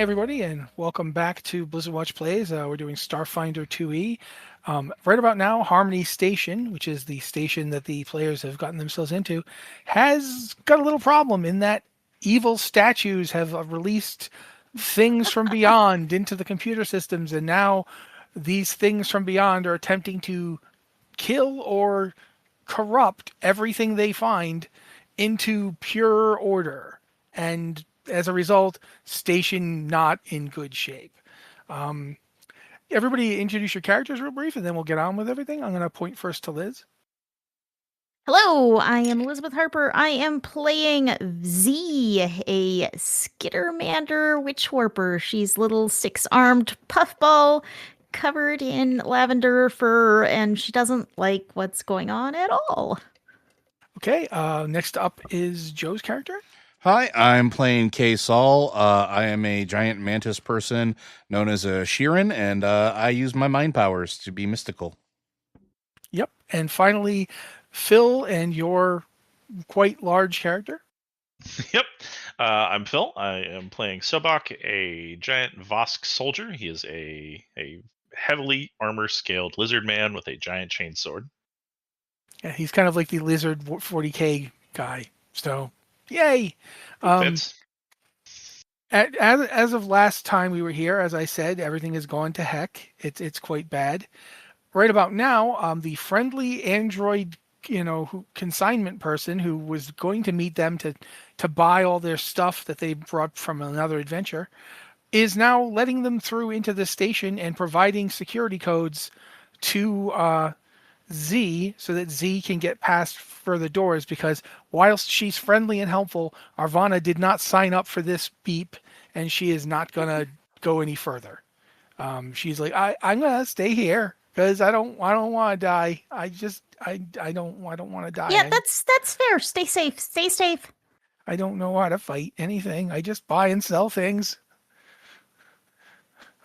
everybody, and welcome back to Blizzard Watch Plays. We're doing Starfinder 2E. Right about now, Harmony Station, which is the station that the players have gotten themselves into, has got a little problem in that evil statues have released things from beyond into the computer systems, and now these things from beyond are attempting to kill or corrupt everything they find into pure order. And as a result, station not in good shape. Everybody introduce your characters real brief, and then we'll get on with everything. I'm going to point first to Liz. Hello, I am Elizabeth Harper. I am playing Z, a Skittermander Witchwarper. She's little six-armed puffball covered in lavender fur, and she doesn't like what's going on at all. Okay, next up is Joe's character. Hi, I'm playing K. Saul. I am a giant mantis person known as a Shirren, and I use my mind powers to be mystical. Yep, and finally, Phil and your quite large character. Yep, I'm Phil. I am playing Sobok, a giant Vesk Soldier. He is a heavily armor-scaled lizardman with a giant chainsword. Yeah, he's kind of like the lizard 40k guy. So, yay! Fits. As of last time we were here, as I said, everything has gone to heck. It's quite bad. Right about now, the friendly android, consignment person who was going to meet them to buy all their stuff that they brought from another adventure, is now letting them through into the station and providing security codes to Z so that Z can get past further doors, because whilst she's friendly and helpful, Arvana did not sign up for this beep, and she is not going to go any further. She's like, I'm going to stay here because I don't want to die. I don't want to die. Yeah, that's fair. Stay safe. Stay safe. I don't know how to fight anything. I just buy and sell things.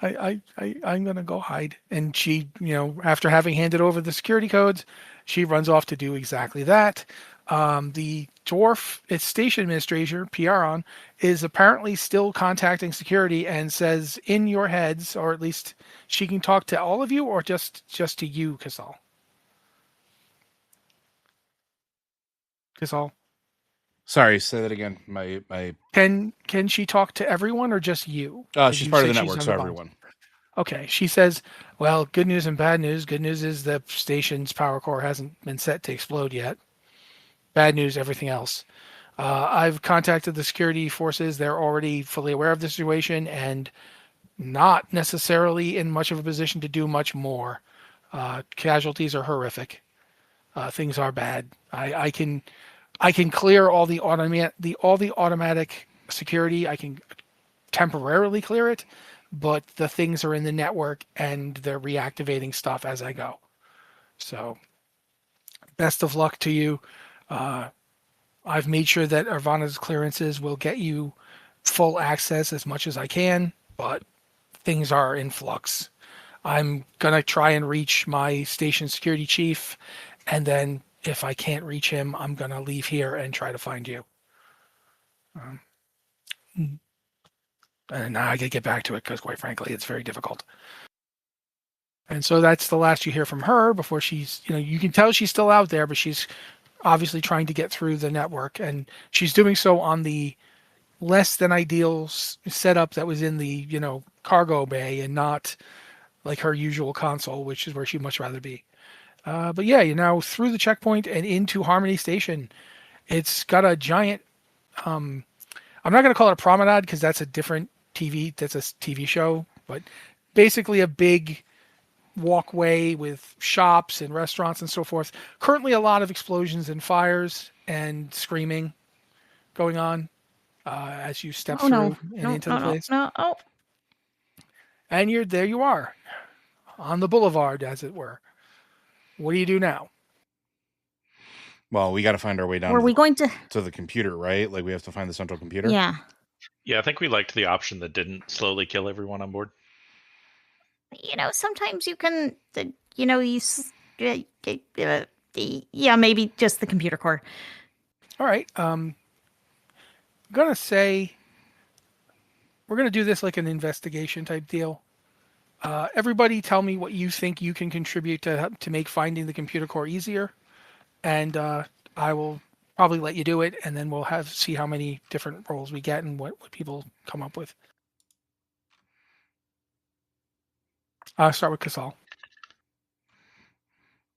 I'm going to go hide. And she, after having handed over the security codes, she runs off to do exactly that. The dwarf, its station administrator, Piaron, is apparently still contacting security and says in your heads, or at least she can talk to all of you or just to you, Kasal. Kasal? Sorry, say that again. My Can she talk to everyone or just you? she's part of the network, so everyone. Okay, she says, well, good news and bad news. Good news is the station's power core hasn't been set to explode yet. Bad news, everything else. I've contacted the security forces. They're already fully aware of the situation and not necessarily in much of a position to do much more. Casualties are horrific. Things are bad. I can clear all the automatic security. I can temporarily clear it, but the things are in the network and they're reactivating stuff as I go. So, best of luck to you. I've made sure that Arvana's clearances will get you full access as much as I can, but things are in flux. I'm gonna try and reach my station security chief, and then if I can't reach him, I'm going to leave here and try to find you. And now I got to get back to it because, quite frankly, it's very difficult. And so that's the last you hear from her before she's, you can tell she's still out there, but she's obviously trying to get through the network. And she's doing so on the less than ideal setup that was in the, cargo bay and not like her usual console, which is where she'd much rather be. But yeah, you're now through the checkpoint and into Harmony Station. It's got a giant, I'm not going to call it a promenade because that's a different that's a TV show, but basically a big walkway with shops and restaurants and so forth. Currently a lot of explosions and fires and screaming going on as you step through into the place. And there you are on the boulevard, as it were. What do you do now? Well, we got to find our way down. Were we going to the computer, right? Like we have to find the central computer. Yeah. Yeah, I think we liked the option that didn't slowly kill everyone on board. Sometimes you can, maybe just the computer core. All right. I'm gonna say we're gonna do this like an investigation type deal. Everybody, tell me what you think you can contribute to make finding the computer core easier, and I will probably let you do it, and then we'll see how many different roles we get and what people come up with. Start with Casal.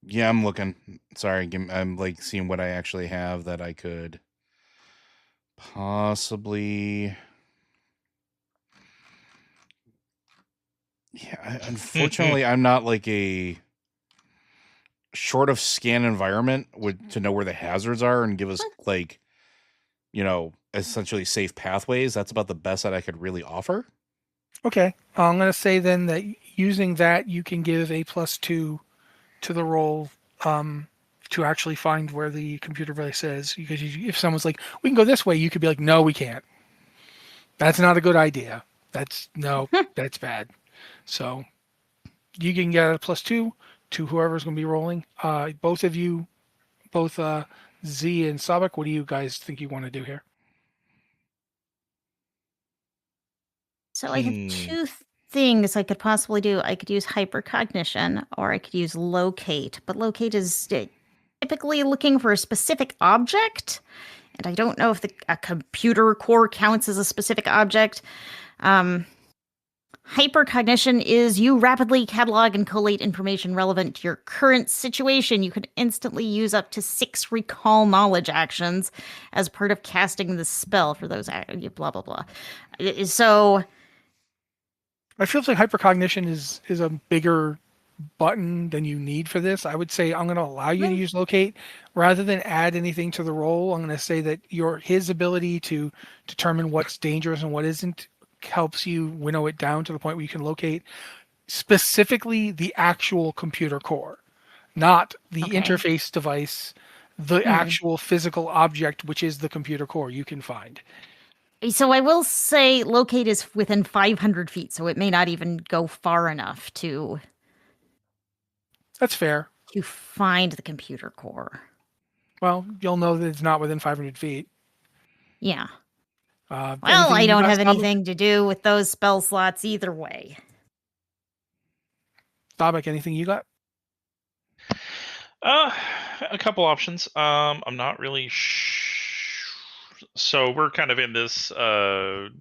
Yeah, I'm looking. Sorry, I'm like seeing what I actually have that I could possibly. Yeah, unfortunately, I'm not like a short of scan environment to know where the hazards are and give us like, essentially safe pathways. That's about the best that I could really offer. Okay, I'm going to say then that using that, you can give a +2 to the roll to actually find where the computer voice is. Because if someone's like, we can go this way, you could be like, no, we can't. That's not a good idea. That's bad. So you can get a +2 to whoever's going to be rolling. Both of you, both Z and Sobok, what do you guys think you want to do here? So I have two things I could possibly do. I could use hypercognition or I could use locate, but locate is typically looking for a specific object, and I don't know if a computer core counts as a specific object. Hypercognition is you rapidly catalog and collate information relevant to your current situation. You can instantly use up to 6 recall knowledge actions as part of casting the spell for those blah blah blah. So I feel like hypercognition is a bigger button than you need for this. I would say I'm going to allow you to use locate rather than add anything to the roll. I'm going to say that his ability to determine what's dangerous and what isn't helps you winnow it down to the point where you can locate specifically the actual computer core, not the interface device, the actual physical object, which is the computer core you can find. So I will say locate is within 500 feet, so it may not even go far enough to... That's fair. To find the computer core. Well, you'll know that it's not within 500 feet. Yeah. Well, I don't have anything to do with those spell slots either way. Sobok, anything you got? A couple options. I'm not really so we're kind of in this kind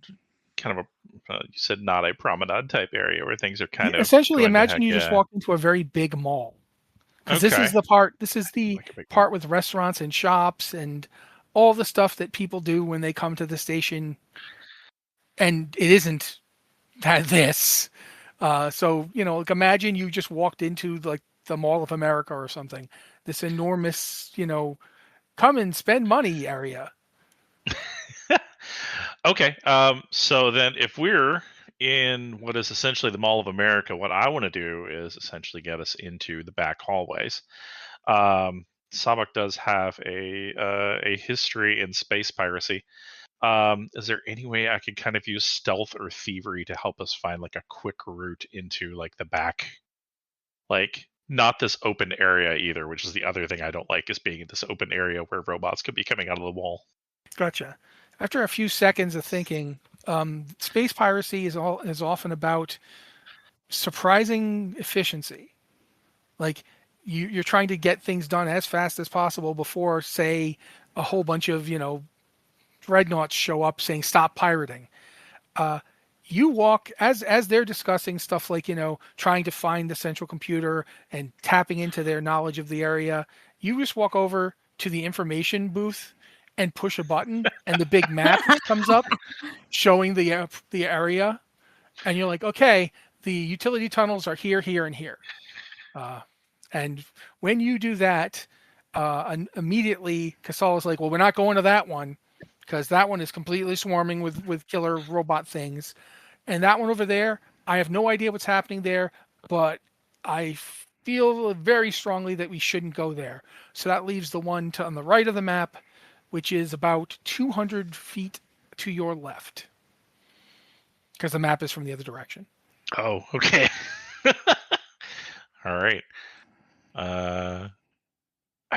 of a you said not a promenade type area where things are kind of essentially imagine you just walked into a very big mall. Because this is the part with restaurants and shops and all the stuff that people do when they come to the station, and it isn't this. So, like imagine you just walked into like the Mall of America or something, this enormous, come and spend money area. Okay. So then if we're in what is essentially the Mall of America, what I want to do is essentially get us into the back hallways. Sobok does have a history in space piracy. Is there any way I could kind of use stealth or thievery to help us find like a quick route into like the back, like not this open area either, which is the other thing I don't like, is being in this open area where robots could be coming out of the wall. Gotcha. After a few seconds of thinking, space piracy is often about surprising efficiency. Like you're trying to get things done as fast as possible before, say, a whole bunch of dreadnoughts show up saying stop pirating. You walk as they're discussing stuff like trying to find the central computer and tapping into their knowledge of the area. You just walk over to the information booth and push a button, and the big map comes up showing the area, and you're like, okay, the utility tunnels are here, here, and here. And when you do that, immediately Casal is like, well, we're not going to that one because that one is completely swarming with killer robot things. And that one over there, I have no idea what's happening there, but I feel very strongly that we shouldn't go there. So that leaves the one on the right of the map, which is about 200 feet to your left. Because the map is from the other direction. Oh, okay. All right. I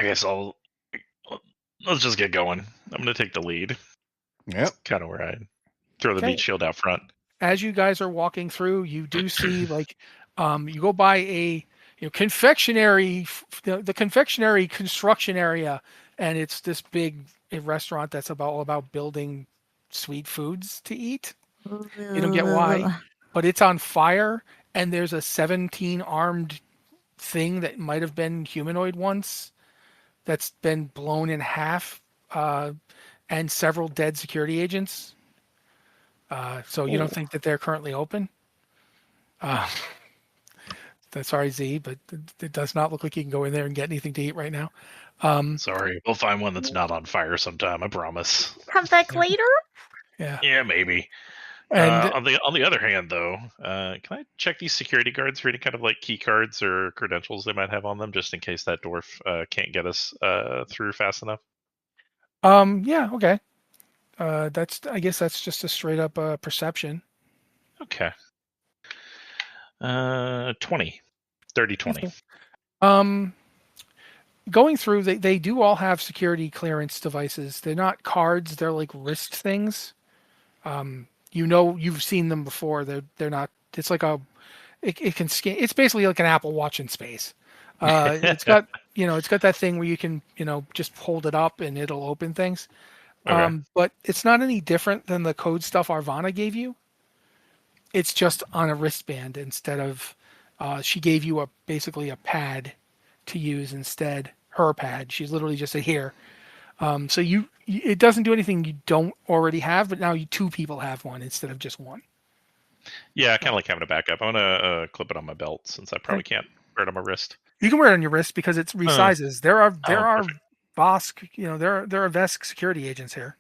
guess let's just get going. I'm going to take the lead. Yep. Kind of where I throw the meat shield out front. as you guys are walking through, you do see like you go by a confectionery, the confectionery construction area, and it's this big restaurant that's all about building sweet foods to eat. You don't get why, but it's on fire, and there's a 17 armed thing that might have been humanoid once that's been blown in half, and several dead security agents. So you don't think that they're currently open? Sorry, Z, but it does not look like you can go in there and get anything to eat right now. Sorry, we'll find one that's not on fire sometime. I promise. Come back later? Yeah. Yeah, maybe. And On the other hand, though, can I check these security guards for any kind of like key cards or credentials they might have on them, just in case that dwarf can't get us through fast enough? yeah, okay. I guess that's just a straight up perception. Okay. 20. 30, 20. Going through, they do all have security clearance devices. They're not cards; they're like wrist things. You've seen them before. They're not. It's like it can scan. It's basically like an Apple Watch in space. It's got that thing where you can just hold it up and it'll open things. Okay. But it's not any different than the code stuff Arvana gave you. It's just on a wristband instead of. She gave you basically a pad to use instead. Her pad. She's literally just here. So it doesn't do anything you don't already have, but now two people have one instead of just one. Yeah, I kind of like having a backup. I'm gonna clip it on my belt since I probably can't wear it on my wrist. You can wear it on your wrist because it's resizes. There are perfect. Vosk, there are Vesk security agents here.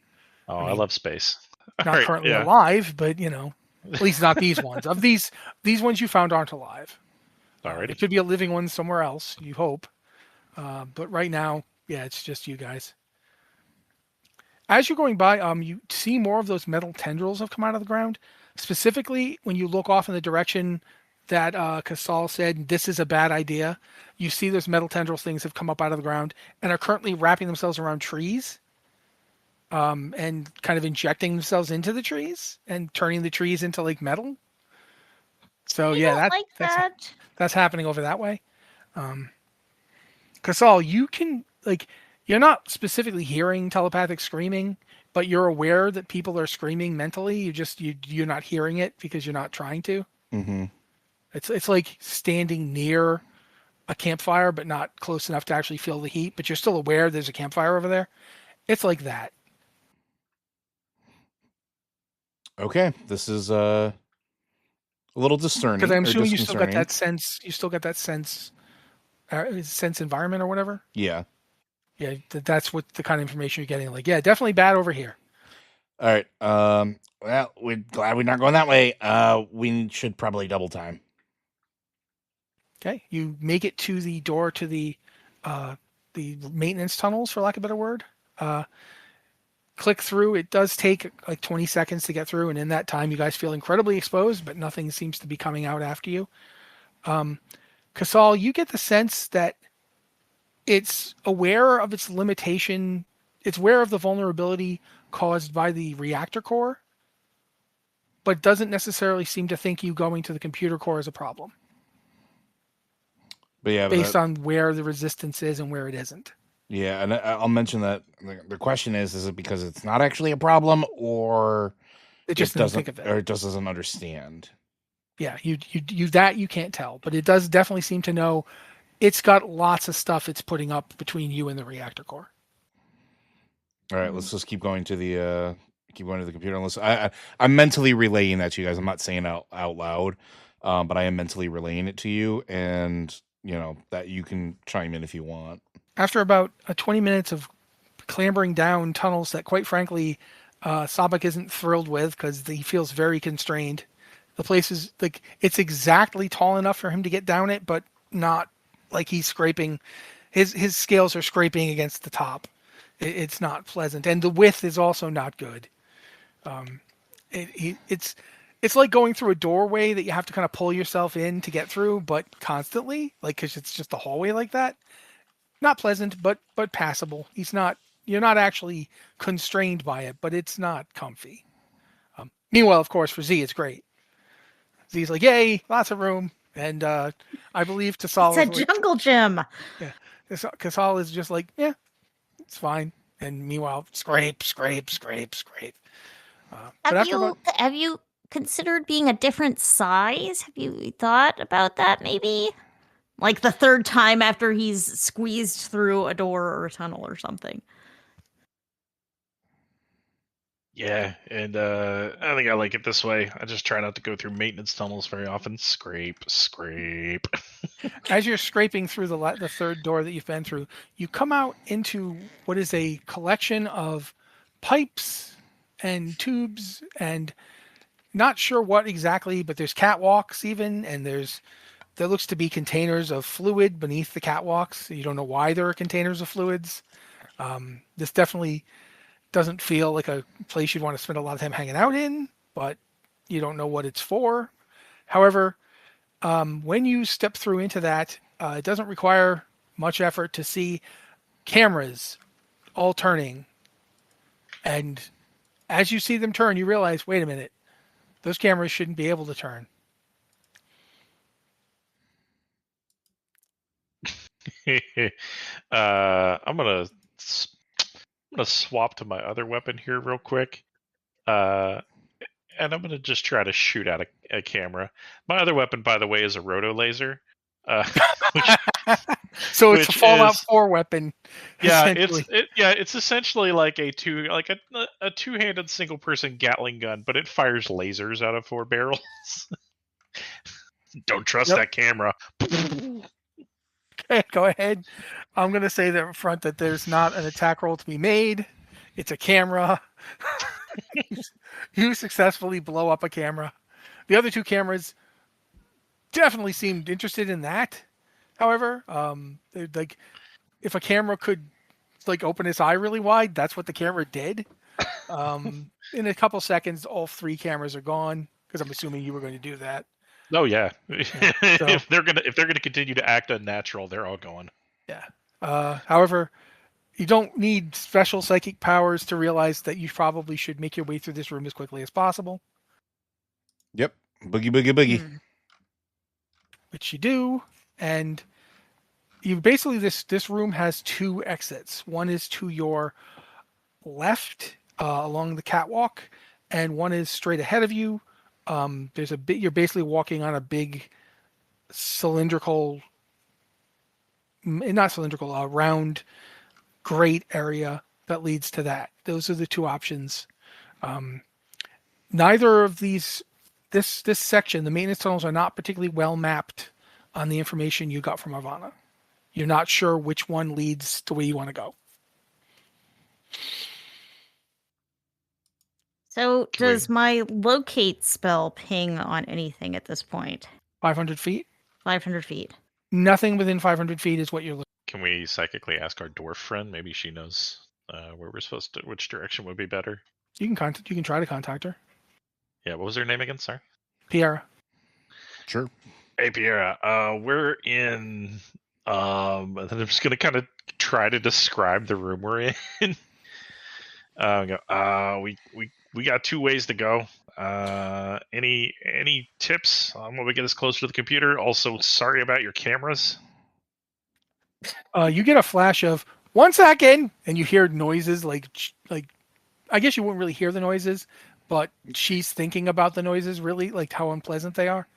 Oh, I love space. Not currently alive, but at least not these ones. Of these ones you found aren't alive. Alrighty. It could be a living one somewhere else. You hope, but right now, yeah, it's just you guys. As you're going by, you see more of those metal tendrils have come out of the ground. Specifically, when you look off in the direction that Casal said, this is a bad idea, you see those metal tendrils things have come up out of the ground and are currently wrapping themselves around trees, and kind of injecting themselves into the trees and turning the trees into like metal. So that's happening over that way. Casal, you can you're not specifically hearing telepathic screaming, but you're aware that people are screaming mentally. You're not hearing it because you're not trying to. Mm-hmm. It's like standing near a campfire, but not close enough to actually feel the heat. But you're still aware there's a campfire over there. It's like that. Okay, this is a little discerning. Because I'm assuming you still got that sense. You still got that sense environment or whatever. Yeah. Yeah, that's what the kind of information you're getting. Like, yeah, definitely bad over here. All right. Well, we're glad we're not going that way. We should probably double time. Okay, you make it to the door to the maintenance tunnels, for lack of a better word. Click through. It does take like 20 seconds to get through, and in that time, you guys feel incredibly exposed, but nothing seems to be coming out after you. Casal, you get the sense that it's aware of its limitation. It's aware of the vulnerability caused by the reactor core, but doesn't necessarily seem to think you going to the computer core is a problem. But yeah, based on where the resistance is and where it isn't. Yeah, and I'll mention that the question is it because it's not actually a problem, or it just doesn't think of it, or it just doesn't understand? Yeah, you can't tell, but it does definitely seem to know. It's got lots of stuff it's putting up between you and the reactor core. All right, let's just keep going to the computer. Unless I'm mentally relaying that to you guys. I'm not saying out loud, but I am mentally relaying it to you, and that you can chime in if you want. After about 20 minutes of clambering down tunnels that, quite frankly, Sobok isn't thrilled with because he feels very constrained. The place is it's exactly tall enough for him to get down it, but not like he's scraping. His scales are scraping against the top. It's not pleasant, and the width is also not good. It's like going through a doorway that you have to kind of pull yourself in to get through, but constantly, because it's just a hallway like that. Not pleasant, but passable. You're not actually constrained by it, but it's not comfy. Meanwhile, of course, for Z, it's great. Z's like, yay, lots of room. And I believe Casal It's a jungle gym. Casal is just like, yeah, it's fine. And meanwhile, scrape. Have you considered being a different size? Have you thought about that maybe? Like the third time after he's squeezed through a door or a tunnel or something. Yeah, and I think I like it this way. I just try not to go through maintenance tunnels very often. Scrape. As you're scraping through the third door that you've been through, you come out into what is a collection of pipes and tubes and not sure what exactly, but there's catwalks even, and there looks to be containers of fluid beneath the catwalks. You don't know why there are containers of fluids. This definitely doesn't feel like a place you'd want to spend a lot of time hanging out in, but you don't know what it's for. However, when you step through into that, it doesn't require much effort to see cameras all turning. And as you see them turn, you realize, wait a minute, those cameras shouldn't be able to turn. I'm gonna swap to my other weapon here real quick, and I'm gonna just try to shoot at a camera. My other weapon, by the way, is a roto laser. Which, So it's a which Fallout is- 4 weapon. yeah, essentially. it's essentially like a two-handed single person Gatling gun, but it fires lasers out of 4 barrels. Don't trust Yep. that camera. Okay, go ahead. I'm going to say that up front that there's not an attack roll to be made. It's a camera. You successfully blow up a camera. The other 2 cameras definitely seemed interested in that. However, like if a camera could like open its eye really wide, that's what the camera did. In a couple seconds, all 3 cameras are gone because I'm assuming you were going to do that. Oh yeah. So- if they're gonna continue to act unnatural, they're all going. Yeah. However, you don't need special psychic powers to realize that you probably should make your way through this room as quickly as possible, Yep. Boogie. which you do. And you basically this room has 2 exits. One is to your left along the catwalk, and one is straight ahead of you. There's a bit. You're basically walking on a big cylindrical, not cylindrical, round grate area that leads to that. Those are the 2 options. Neither of these, this section, the maintenance tunnels are not particularly well mapped on the information you got from Ivana. You're not sure which one leads to where you want to go. So does my locate spell ping on anything at this point? 500 feet? 500 feet. Nothing within 500 feet is what you're looking. Can we psychically ask our dwarf friend? Maybe she knows where we're supposed to, which direction would be better. You can try to contact her. Yeah, what was her name again? Sorry. Pierre. Sure. Hey, Piera. We're in. And then I'm just gonna kind of try to describe the room we're in. We got 2 ways to go. Any tips on when we get us closer to the computer? Also, sorry about your cameras. You get a flash of 1 second, and you hear noises like I guess you wouldn't really hear the noises, but she's thinking about the noises really, like how unpleasant they are.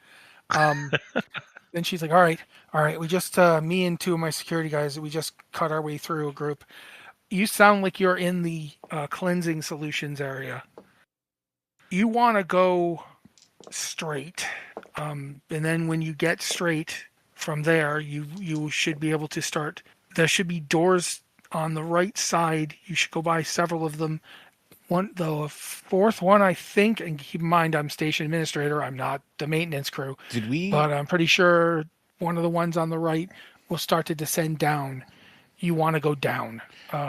Then she's like, all right, we just me and 2 of my security guys, we just cut our way through a group. You sound like you're in the cleansing solutions area. You want to go straight, and then when you get straight from there, you should be able to start. There should be doors on the right side. You should go by several of them. The 4th one, I think, and keep in mind I'm station administrator. I'm not the maintenance crew. Did we? But I'm pretty sure one of the ones on the right will start to descend down. You want to go down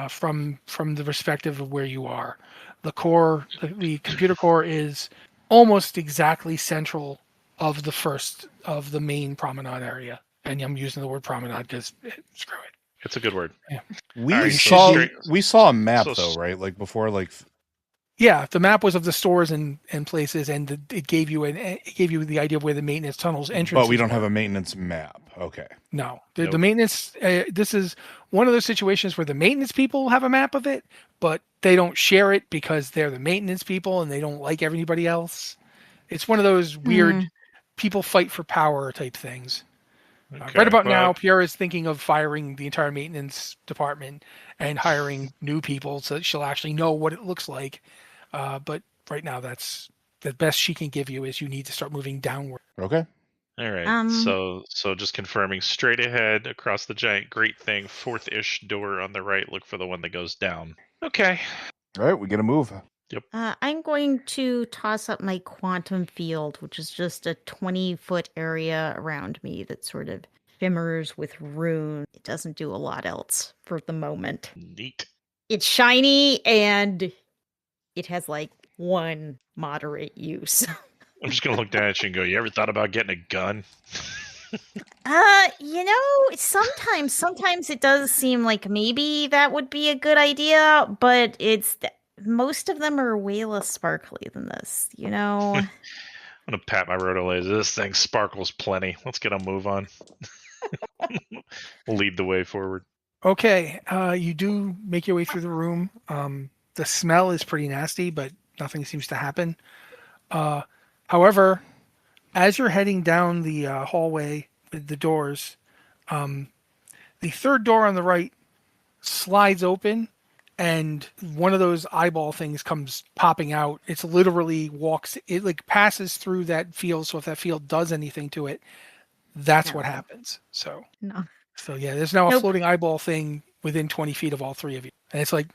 from the perspective of where you are. The core, the computer core, is almost exactly central of the main promenade area. And I'm using the word promenade because screw it. It's a good word. Yeah. We All right, saw so we saw a map so- though, right? Like before, like Yeah, the map was of the stores and places, and it gave you the idea of where the maintenance tunnels entrances. But we don't have were. a maintenance map. Okay. No, the Nope. maintenance. This is one of those situations where the maintenance people have a map of it, but they don't share it because they're the maintenance people and they don't like everybody else. It's one of those weird people fight for power type things. Okay, Right about but now, Pierre is thinking of firing the entire maintenance department and hiring new people so that she'll actually know what it looks like. But right now, that's the best she can give you is you need to start moving downward. Okay. all right. So just confirming, straight ahead across the giant great thing, fourth-ish door on the right. Look for the one that goes down. Okay. All right, we get a move. I'm going to toss up my quantum field, which is just a 20-foot area around me that sort of shimmers with rune. It doesn't do a lot else for the moment. Neat. It's shiny and it has like one moderate use. I'm just gonna look down at you and go, you ever thought about getting a gun? Sometimes it does seem like maybe that would be a good idea, but most of them are way less sparkly than this, I'm gonna pat my roto laser. This thing sparkles plenty. Let's get a move on. Lead the way forward. Okay, you do make your way through the room. The smell is pretty nasty, but nothing seems to happen. However, as you're heading down the hallway with the doors, the third door on the right slides open, and one of those eyeball things comes popping out. It's literally it like passes through that field. So if that field does anything to it, that's what happens. So No. So yeah, there's now a Nope. floating eyeball thing within 20 feet of all three of you, and it's like.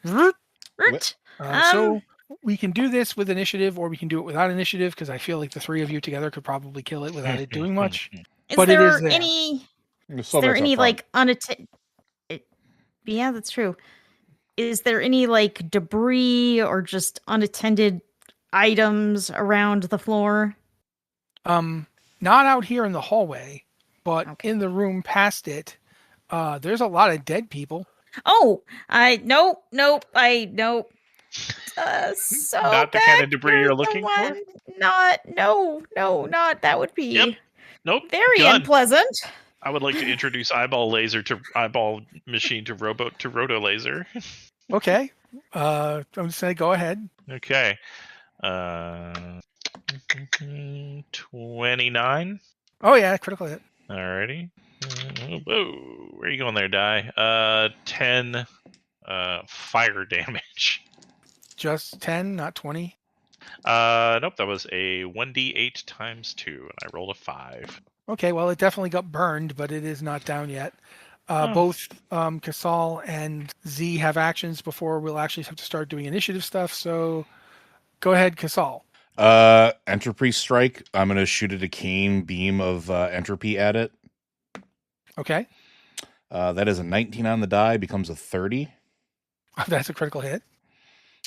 So we can do this with initiative, or we can do it without initiative, because I feel like the three of you together could probably kill it without it doing much. But it is there. Is there any like unattended? Yeah, that's true. Is there any like debris or just unattended items around the floor? Not out here in the hallway, but in the room past it, there's a lot of dead people. Nope. Nope. So not the kind of debris you're looking for. Not that would be. Yep. Nope. Very Gun. unpleasant. I would like to introduce eyeball laser to eyeball machine to roto laser. Okay. I'm just saying, go ahead. Okay. 29. Oh yeah, critical hit. Alrighty. Whoa, where are you going there, Die? 10 fire damage. Just 10, not 20. Nope, that was a 1d8 times 2, and I rolled a 5. Okay, well, it definitely got burned, but it is not down yet. Both Casal and Z have actions before we'll actually have to start doing initiative stuff, so go ahead, Casal. Entropy strike. I'm going to shoot a decaying beam of entropy at it. Okay. That is a 19 on the die, becomes a 30. That's a critical hit.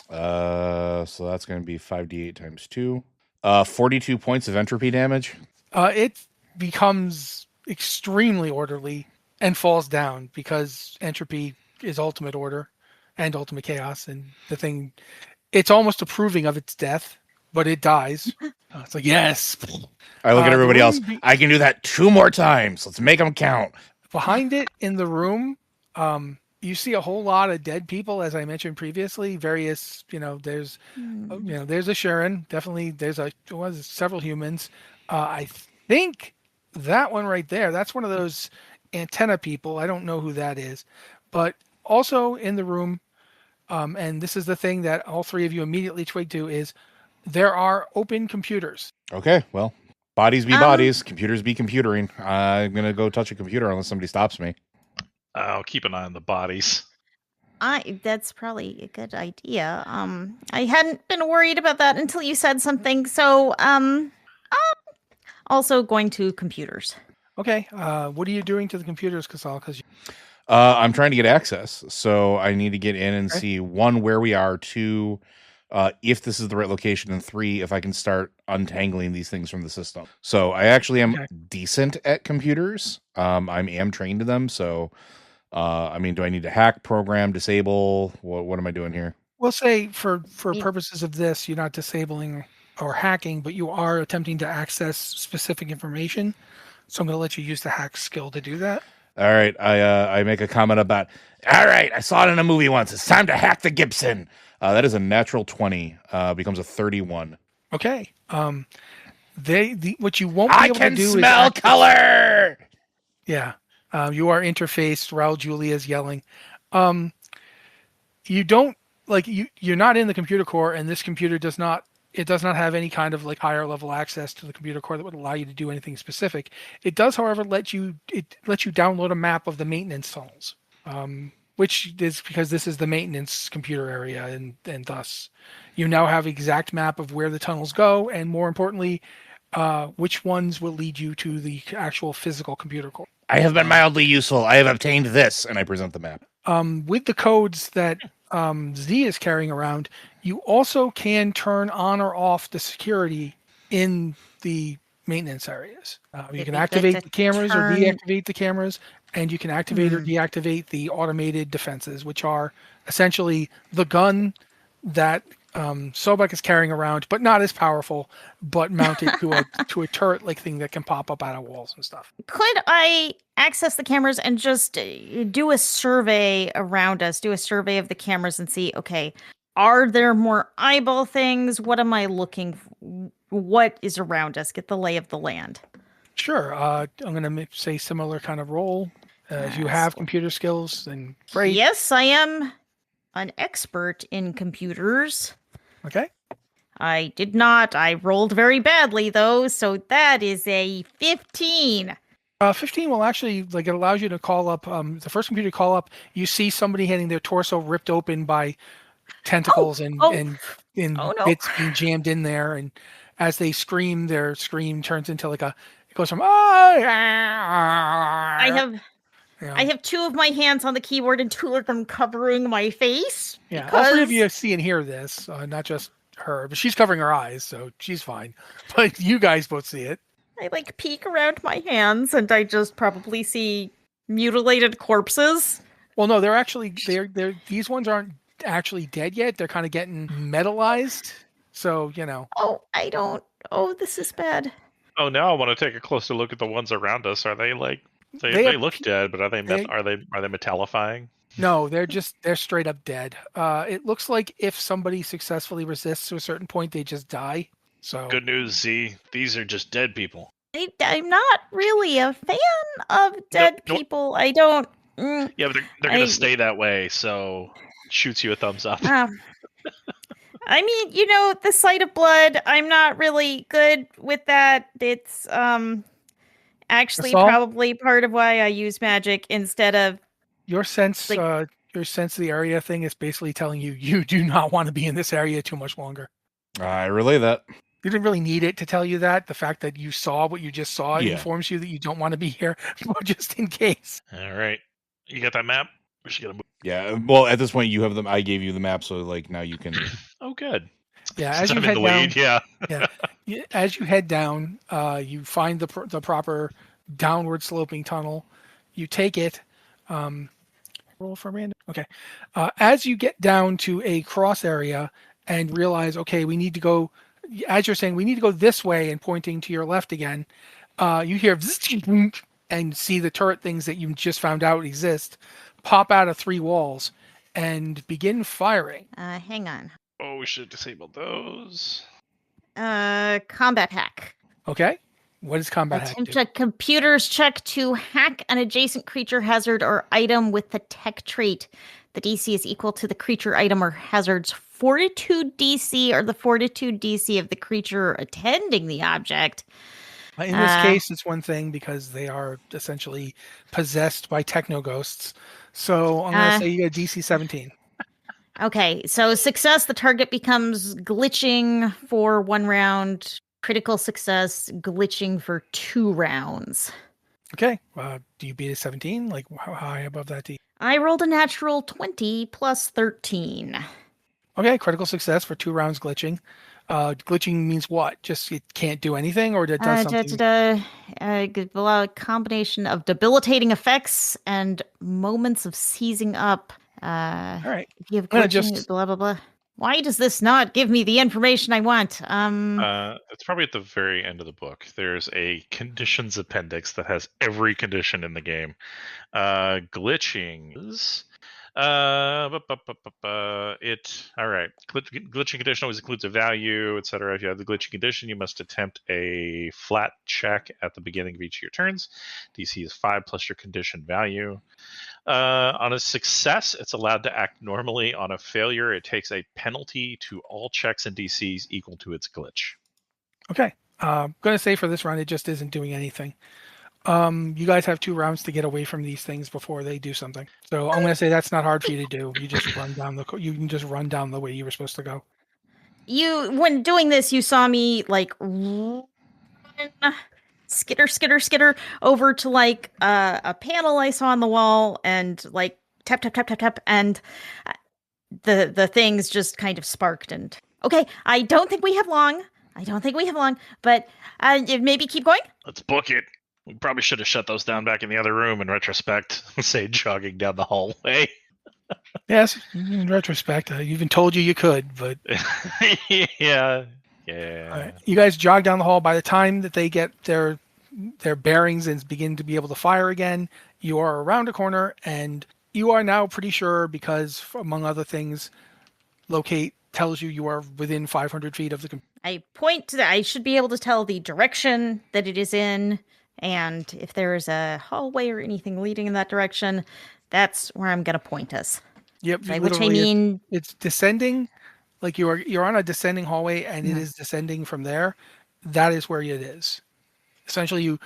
So that's going to be 5d8 times 2. 42 points of entropy damage. It becomes extremely orderly and falls down because entropy is ultimate order and ultimate chaos, and the thing, it's almost approving of its death, but it dies. It's like, yes. I look at everybody else. I can do that 2 more times. Let's make them count. Behind it in the room, you see a whole lot of dead people, as I mentioned previously. Various, there's a Shirren. Definitely, there's several humans. I think that one right there, that's one of those antenna people. I don't know who that is, but also in the room, and this is the thing that all three of you immediately twig to, is there are open computers. Okay, well, bodies be bodies, computers be computering. I'm going to go touch a computer unless somebody stops me. I'll keep an eye on the bodies. That's probably a good idea. I hadn't been worried about that until you said something. So, also going to computers. Okay. What are you doing to the computers, Casal? I'm trying to get access, so I need to get in and see, 1, where we are, 2, if this is the right location, and 3, if I can start untangling these things from the system. So I actually am decent at computers. I am trained to them, so do I need to hack, program, disable? What am I doing here? we'll say for Y- purposes of this, you're not disabling or hacking, but you are attempting to access specific information. So I'm going to let you use the hack skill to do that. All right, I make a comment about. All right, I saw it in a movie once. It's time to hack the Gibson. That is a natural 20. Becomes a 31. Okay. What you won't be I able can to do smell is color. Yeah. You are interfaced. Raul Julia is yelling. You don't you're not in the computer core, and this computer does not have any kind of like higher level access to the computer core that would allow you to do anything specific. It does, however, let you download a map of the maintenance tunnels, which is because this is the maintenance computer area, and thus you now have exact map of where the tunnels go, and more importantly, which ones will lead you to the actual physical computer core. I have been mildly useful. I have obtained this, and I present the map. With the codes that Z is carrying around, you also can turn on or off the security in the maintenance areas. You It'd can be good activate to the cameras or turn- deactivate the cameras, and you can activate or deactivate the automated defenses, which are essentially the gun that Sobok is carrying around, but not as powerful, but mounted to a turret-like thing that can pop up out of walls and stuff. Could I access the cameras and just do a survey around us, do a survey of the cameras and see, okay, are there more eyeball things? What am I looking for? What is around us? Get the lay of the land. Sure. I'm going to say similar kind of role. If you have computer skills, then great. Yes, I am an expert in computers. Okay. I did not. I rolled very badly, though, so that is a 15. 15 will actually, it allows you to call up, the first computer you call up, you see somebody having their torso ripped open by tentacles and Oh, no. bits being jammed in there. And as they scream, their scream turns into it goes from, I have two of my hands on the keyboard and two of them covering my face. Yeah, because all three of you see and hear this, not just her, but she's covering her eyes, so she's fine. But you guys both see it. I peek around my hands and I just probably see mutilated corpses. Well, no, they're these ones aren't actually dead yet. They're kind of getting metallized. So, Oh, this is bad. Oh, now I want to take a closer look at the ones around us. Are they they They look dead, but are they metallifying? No, they're straight up dead. It looks like if somebody successfully resists to a certain point, they just die. So Good news, Z. These are just dead people. I'm not really a fan of dead Nope. people. I don't. Yeah, but they're going to stay that way, so shoots you a thumbs up. I mean, the sight of blood, I'm not really good with that. It's actually Assault? probably part of why I use magic instead of your sense of the area thing is basically telling you do not want to be in this area too much longer. I relay that. You didn't really need it to tell you that. The fact that you saw what you just saw informs you that you don't want to be here, just in case. All right. You got that map? We should get a move. Yeah, well, at this point, you have them. I gave you the map, so now you can. Oh, good. Yeah, as you I'm head in the down, lead, yeah. As you head down, you find the proper downward sloping tunnel. You take it. Roll for random. Okay. As you get down to a cross area and realize, okay, we need to go. As you're saying, we need to go this way and pointing to your left again, you hear and see the turret things that you just found out exist pop out of 3 walls and begin firing. hang on. Oh, we should have disabled those. Combat hack. Okay. What does combat hack do? Attempt a computer's check to hack an adjacent creature, hazard, or item with the tech trait. The DC is equal to the creature, item, or hazard's fortitude DC or the fortitude DC of the creature attending the object. In this case, it's one thing because they are essentially possessed by techno ghosts. So I'm going to say you got DC 17. Okay, so success, the target becomes glitching for 1 round. Critical success, glitching for 2 rounds. Okay. Do you beat a 17? How high above that do you? I rolled a natural 20 plus 13. Okay, critical success for 2 rounds glitching. Glitching means what? Just it can't do anything, or it does something? A combination of debilitating effects and moments of seizing up All right. If you have I'm gonna glitching, blah blah blah. Why does this not give me the information I want? It's probably at the very end of the book. There's a conditions appendix that has every condition in the game. Glitching is all right. Glitching condition always includes a value, etc. If you have the glitching condition, you must attempt a flat check at the beginning of each of your turns. DC is 5 plus your condition value. On a success, it's allowed to act normally. On a failure, it takes a penalty to all checks and DCs equal to its glitch. Okay. Gonna say for this round, it just isn't doing anything. You guys have 2 rounds to get away from these things before they do something. So I'm gonna say that's not hard for you to do. You just run down you can just run down the way you were supposed to go. When doing this, you saw me like run, skitter over to like a panel I saw on the wall, and like tap tap tap tap tap, and the things just kind of sparked. And okay, I don't think we have long. But maybe keep going. Let's book it. We probably should have shut those down back in the other room in retrospect. Say jogging down the hallway. Yes, in retrospect, I even told you could, but yeah. right. You guys jog down the hall. By the time that they get their bearings and begin to be able to fire again, you are around a corner, and you are now pretty sure, because among other things, locate tells you are within 500 feet of the computer. I point to I should be able to tell the direction that it is in, and if there is a hallway or anything leading in that direction, that's where I'm going to point us. Yep, By which I mean it's descending, like you're on a descending hallway, and it is descending from there. That is where it is. Essentially, you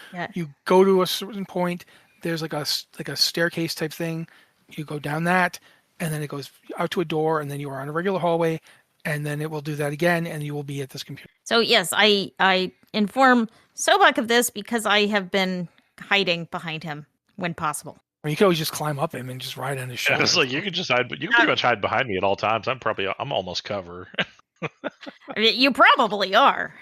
go to a certain point. There's like a staircase type thing. You go down that, and then it goes out to a door, and then you are on a regular hallway, and then it will do that again, and you will be at this computer. So yes, I inform Sobok of this because I have been hiding behind him when possible. Or you could always just climb up him and just ride on his shoulder. It's like you can just hide, but you can pretty much hide behind me at all times. I'm almost cover. You probably are.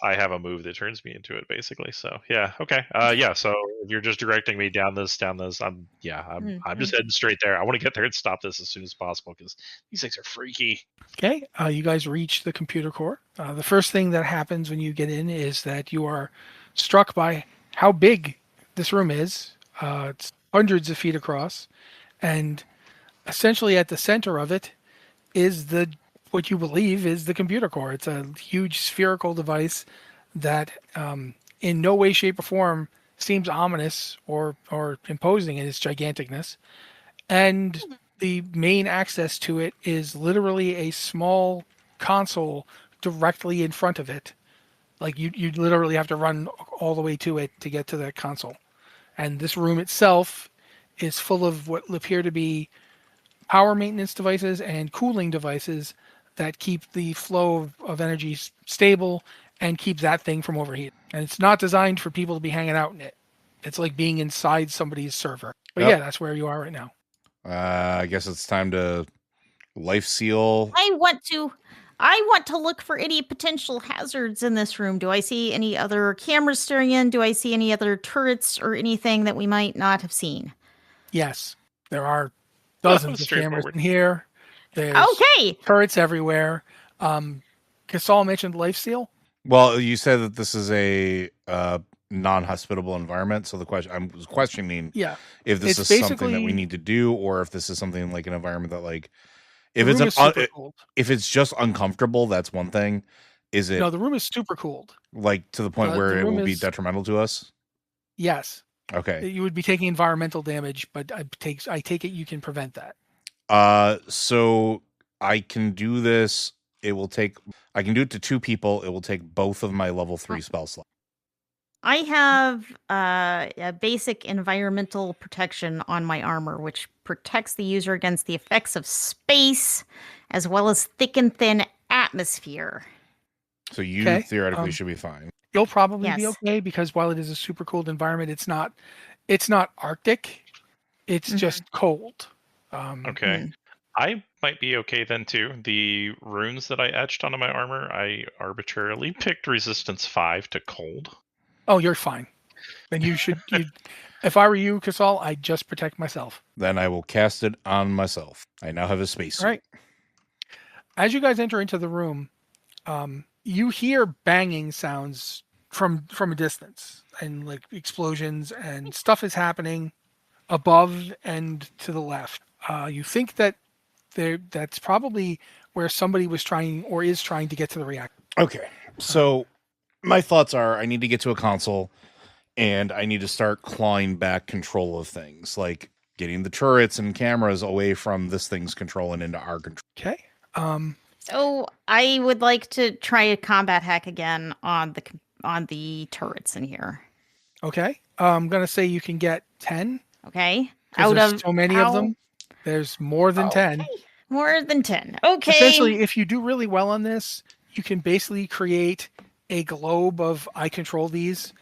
I have a move that turns me into it, basically. So yeah, okay, yeah. So if you're just directing me down this, I'm just heading straight there. I want to get there and stop this as soon as possible because these things are freaky. Okay, you guys reach the computer core. The first thing that happens when you get in is that you are struck by how big this room is. It's hundreds of feet across, and essentially at the center of it is what you believe is the computer core. It's a huge spherical device that in no way, shape, or form seems ominous or imposing in its giganticness. And the main access to it is literally a small console directly in front of it. Like you literally have to run all the way to it to get to that console. And this room itself is full of what appear to be power maintenance devices and cooling devices that keep the flow of energy stable and keep that thing from overheating. And it's not designed for people to be hanging out in it. It's like being inside somebody's server. But yeah, that's where you are right now. I guess it's time to life seal. I want to look for any potential hazards in this room. Do I see any other cameras staring in? Do I see any other turrets or anything that we might not have seen? Yes, there are dozens of cameras in here. There's turrets everywhere. Casal mentioned life seal. Well, you said that this is a non-hospitable environment, so I was questioning if this is something that we need to do, or if this is something like an environment that, like, if it's just uncomfortable, that's one thing. Is it? No, the room is super cooled. Like to the point where it will be detrimental to us? Yes. Okay. You would be taking environmental damage, but I take it you can prevent that. So I can do this. I can do it to 2 people. It will take both of my level 3 spell slots. I have a basic environmental protection on my armor, which protects the user against the effects of space, as well as thick and thin atmosphere. So you theoretically should be fine. You'll probably be okay, because while it is a super cold environment, it's not Arctic. It's just cold. Okay. I might be okay then too. The runes that I etched onto my armor, I arbitrarily picked resistance 5 to cold. Oh, you're fine. then you should. If I were you, Casal, I'd just protect myself. Then I will cast it on myself. I now have a space. All right. As you guys enter into the room, you hear banging sounds from a distance, and like explosions and stuff is happening above and to the left. You think that that's probably where somebody was trying or is trying to get to the reactor. Okay. So my thoughts are I need to get to a console and I need to start clawing back control of things, like getting the turrets and cameras away from this thing's control and into our control. Okay. So I would like to try a combat hack again on the turrets in here. Okay. I'm gonna say you can get 10. Okay. Out of so many of them. There's more than 10. More than 10. Okay. Essentially, if you do really well on this, you can basically create a globe of I control these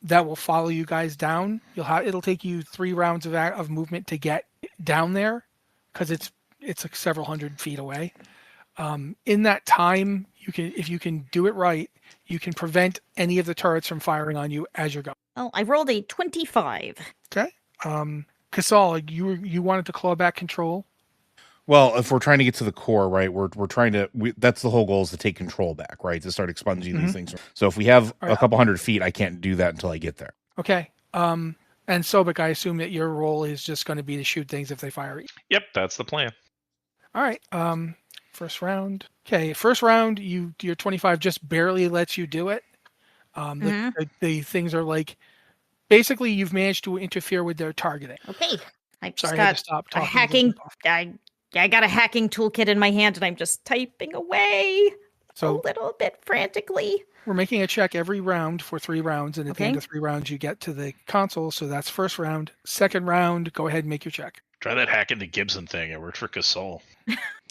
that will follow you guys down. It'll take you 3 rounds of movement to get down there because it's like several hundred feet away. In that time, if you can do it right, you can prevent any of the turrets from firing on you as you're going. Well, I rolled a 25. Okay. Casal, you wanted to claw back control. Well, if we're trying to get to the core, right, we're trying to. That's the whole goal, is to take control back, right, to start expunging these things. So if we have a couple hundred feet, I can't do that until I get there. Okay. And Sobok, I assume that your role is just going to be to shoot things if they fire at you. Yep, that's the plan. All right. First round. Okay. First round, your 25 just barely lets you do it. The things are like, basically, you've managed to interfere with their targeting. Okay. I just I got had to stop a talking. hacking. I got a hacking toolkit in my hand, and I'm just typing away a little bit frantically. We're making a check every round for 3 rounds, and at the end of 3 rounds, you get to the console. So that's first round. Second round, go ahead and make your check. Try that hack into Gibson thing. It worked for Casol.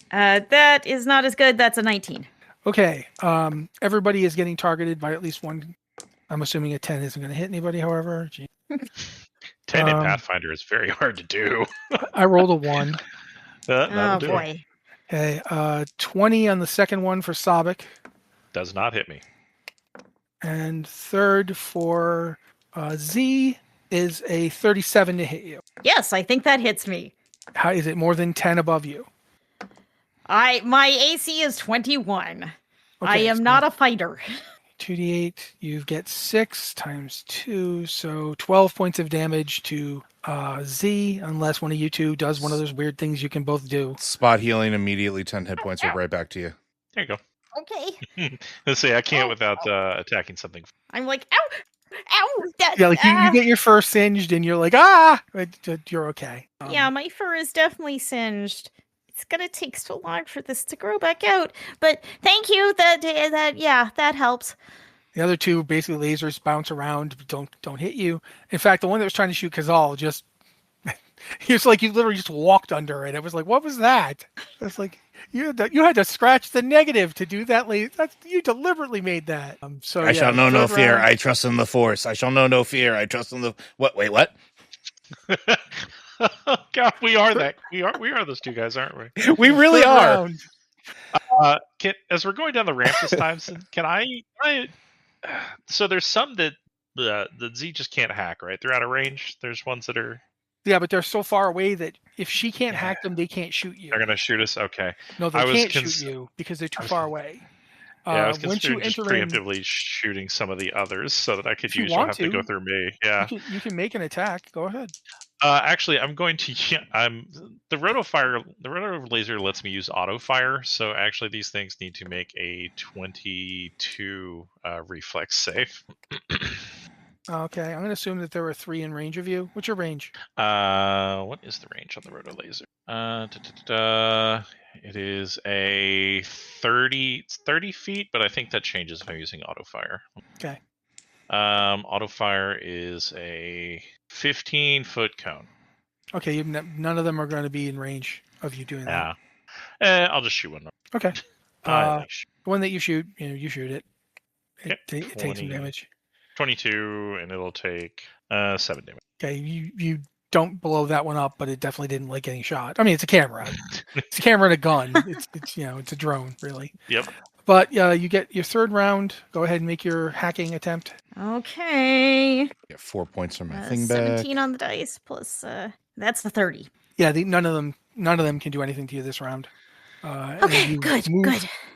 That is not as good. That's a 19. Okay. Everybody is getting targeted by at least one. I'm assuming a 10 isn't going to hit anybody, however. 10 in Pathfinder is very hard to do. I rolled a 1. Oh, boy. Okay. 20 on the second one for Sobok. Does not hit me. And third for Z is a 37 to hit you. Yes, I think that hits me. How is it more than 10 above you? My AC is 21. Okay, I am not a fighter. 2d8, you get 6 times 2, so 12 points of damage to Z, unless one of you two does one of those weird things you can both do. Spot healing immediately, 10 hit points, right back to you. There you go. Okay. Let's say I can't without attacking something. I'm like, ow! Yeah, like you get your fur singed and you're like, but you're okay. Yeah, my fur is definitely singed. It's gonna take so long for this to grow back out, but thank you. That helps. The other two basically lasers bounce around, but don't hit you. In fact, the one that was trying to shoot Kazal just, it's like you literally just walked under it. It was like, what was that? It's like you had to scratch the negative to do that. You deliberately made that. I shall know no fear. I trust in the Force. I shall know no fear. I trust in the what? Wait, what? God, we are that. We are those two guys, aren't we? We really are. As we're going down the ramp this time, can I? So there's some that the Z just can't hack, right? They're out of range. There's ones that are. Yeah, but they're so far away that if she can't hack them, they can't shoot you. They're gonna shoot us. Okay. No, they can't shoot you because they're too far away. Yeah, I was considering just preemptively shooting some of the others so that I could usually have to go through me. Yeah, you can make an attack. Go ahead. Actually, I'm going to. The roto laser lets me use auto fire. So actually, these things need to make a 22 reflex save. Okay, I'm going to assume that there were 3 in range of you. What's your range? What is the range on the roto laser? It is a 30 feet, but I think that changes if I'm using auto fire. Okay. Auto fire is a 15-foot cone. Okay, none of them are going to be in range of you doing that. I'll just shoot one. Okay. The one that you shoot, you shoot it. It takes some damage. 22, and it'll take 7 damage. Okay, you don't blow that one up, but it definitely didn't like getting shot. I mean, it's a camera. It's a camera and a gun. It's a drone, really. Yep. But you get your third round. Go ahead and make your hacking attempt. Okay. Get 4 points from my thing back. 17 on the dice plus that's the 30. Yeah, none of them can do anything to you this round. Okay, good.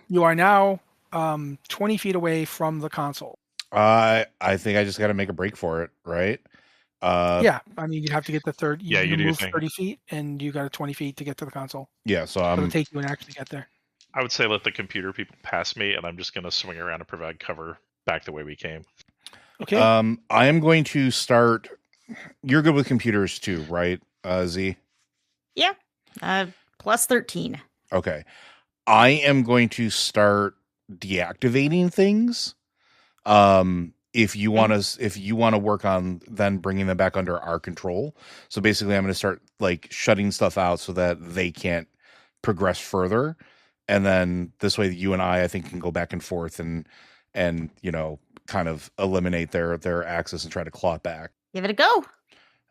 You are now 20 feet away from the console. I think I just got to make a break for it, right? Yeah, I mean, you have to get the third. Yeah, you can do move think. 30 feet, and you got 20 feet to get to the console. Yeah, so It'll I'm take you and actually get there. I would say let the computer people pass me, and I'm just going to swing around and provide cover back the way we came. Okay. I am going to start. You're good with computers too, right, Z? Yeah. Plus 13. Okay. I am going to start deactivating things. If you want to work on then bringing them back under our control. So basically I'm going to start like shutting stuff out so that they can't progress further. And then this way you and I think can go back and forth and kind of eliminate their access and try to claw back. Give it a go.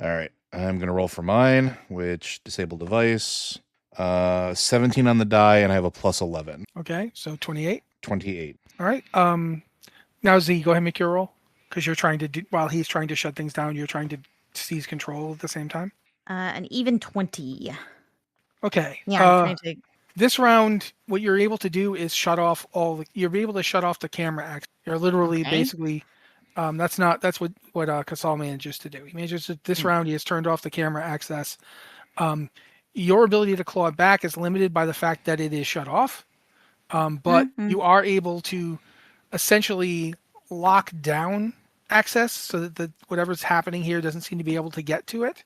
All right. I'm going to roll for mine, which disable device. 17 on the die, and I have a plus 11. Okay, so 28. 28. All right. Now Z, go ahead and make your roll because you're trying to while he's trying to shut things down, you're trying to seize control at the same time. An even 20. Okay. Yeah, I'm trying to. This round, what you're able to do is shut off you're able to shut off the camera access. You're literally basically. That's what Casal manages to do. He manages to, this round he has turned off the camera access. Your ability to claw it back is limited by the fact that it is shut off. But you are able to essentially lock down access so that whatever's happening here doesn't seem to be able to get to it.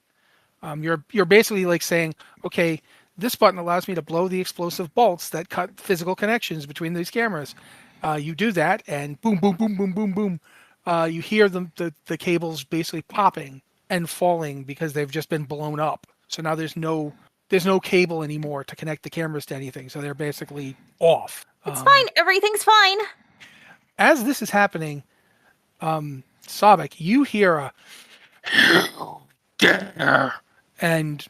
You're basically like saying, okay, this button allows me to blow the explosive bolts that cut physical connections between these cameras. You do that, and boom, boom, boom, boom, boom, boom. You hear the cables basically popping and falling because they've just been blown up. So now there's no cable anymore to connect the cameras to anything. So they're basically off. It's fine. Everything's fine. As this is happening, Sobok, you hear and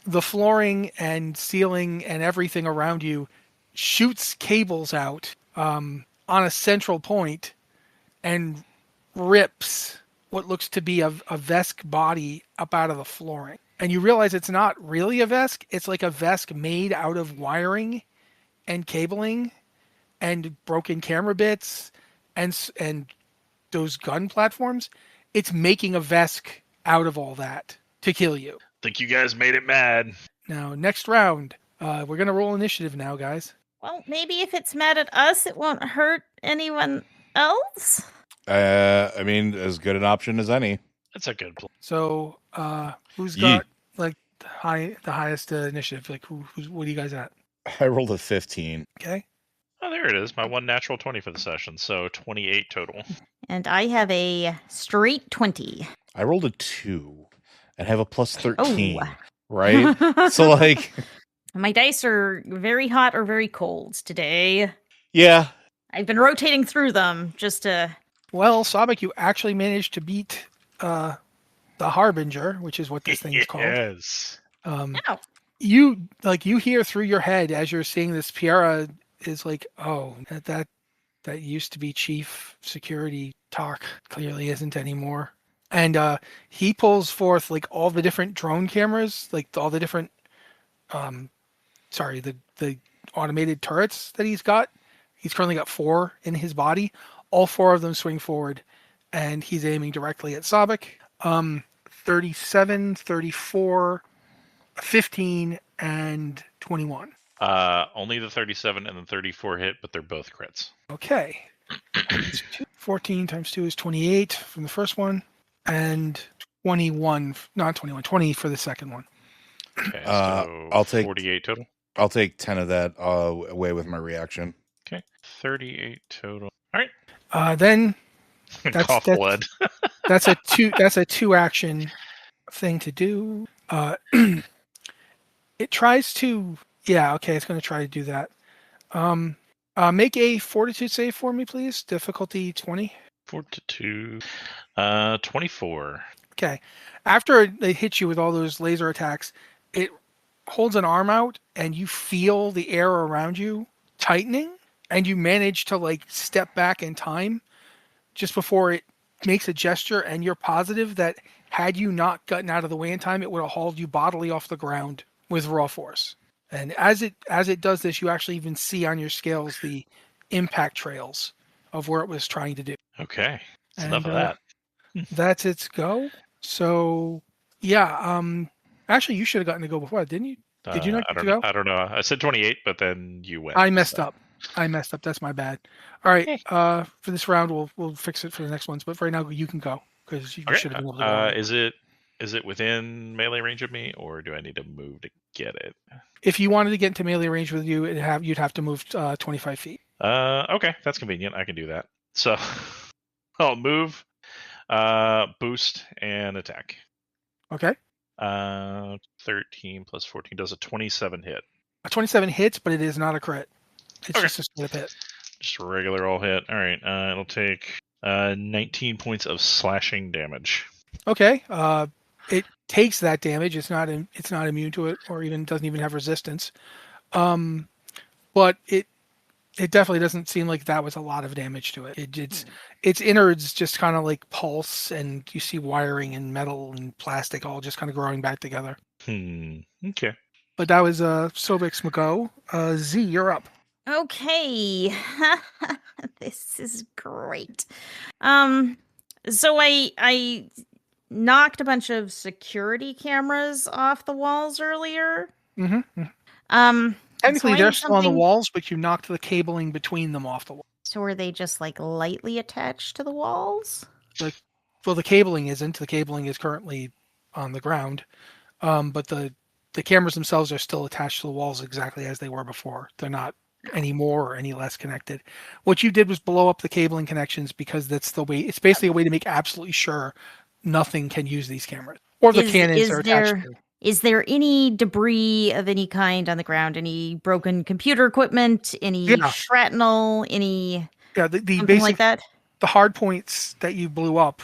the flooring and ceiling and everything around you shoots cables out on a central point and rips what looks to be a Vesk body up out of the flooring. And you realize it's not really a Vesk. It's like a Vesk made out of wiring and cabling and broken camera bits and those gun platforms. It's making a Vesk out of all that to kill you. Think you guys made it mad. Now, next round, we're going to roll initiative now, guys. Well, maybe if it's mad at us, it won't hurt anyone else. I mean, as good an option as any. That's a good plan. So, who's got like the highest initiative? Like, what are you guys at? I rolled a 15. Okay. Oh, there it is. My one natural 20 for the session, so 28 total. And I have a straight 20. I rolled a 2 and have a plus 13. Oh. Right? So, like... My dice are very hot or very cold today. Yeah. I've been rotating through them just to... Well, Sobok, you actually managed to beat the Harbinger, which is what this thing is called. Yes. You hear through your head as you're seeing this. Piera is like, oh, that used to be chief security talk. Clearly isn't anymore. And he pulls forth like all the different drone cameras, like all the different, the automated turrets that he's got. He's currently got 4 in his body. All 4 of them swing forward, and he's aiming directly at Sobok. 37, 34, 15, and 21. Only the 37 and the 34 hit, but they're both crits. Okay. 14 times 2 is 28 from the first one, and 20 for the second one. Okay, so I'll take 48 total. I'll take 10 of that away with my reaction. Okay, 38 total. All right. Then Cough blood. that's a 2 action thing to do. It tries to. Yeah, okay, it's going to try to do that. Make a fortitude save for me, please. Difficulty 20. Fortitude. 24. Okay. After they hit you with all those laser attacks, it holds an arm out, and you feel the air around you tightening, and you manage to like step back in time just before it makes a gesture, and you're positive that had you not gotten out of the way in time, it would have hauled you bodily off the ground with raw force. And as it does this, you actually even see on your scales the impact trails of where it was trying to do. Okay. That's And enough of that. that's its go. So yeah, actually you should have gotten to go before, didn't you? Did you not I get to don't. go? I don't know. I said 28, but then you went. I messed so. up. That's my bad. All right. Okay. For this round, we'll fix it for the next ones. But for right now, you can go because you Okay. should have been able to go. Already. Is it within melee range of me, or do I need to move to get it? If you wanted to get into melee range with you, you'd have to move 25 feet. Okay, that's convenient. I can do that. So I'll move, boost, and attack. Okay. 13 plus 14 does a 27 hit. A 27 hits, but it is not a crit. It's Okay. just a straight up hit. Just a regular all hit. All right. It'll take 19 points of slashing damage. Okay. It takes that damage. It's not immune to it, or even doesn't even have resistance. But it definitely doesn't seem like that was a lot of damage to it. Its innards just kind of like pulse, and you see wiring and metal and plastic all just kind of growing back together. Okay. But that was Sobek's McGo. Z, you're up. Okay. This is great. So I knocked a bunch of security cameras off the walls earlier. Mm-hmm. so Technically, I they're have still on the something- walls, but you knocked the cabling between them off the wall. So are they just like lightly attached to the walls? Well, the cabling isn't. The cabling is currently on the ground, but the cameras themselves are still attached to the walls exactly as they were before. They're not any more or any less connected. What you did was blow up the cabling connections because that's the way. It's basically a way to make absolutely sure nothing can use these cameras or the cannons are attached to. Is there any debris of any kind on the ground? Any broken computer equipment? Any shrapnel? Any the something basic like that? The hard points that you blew up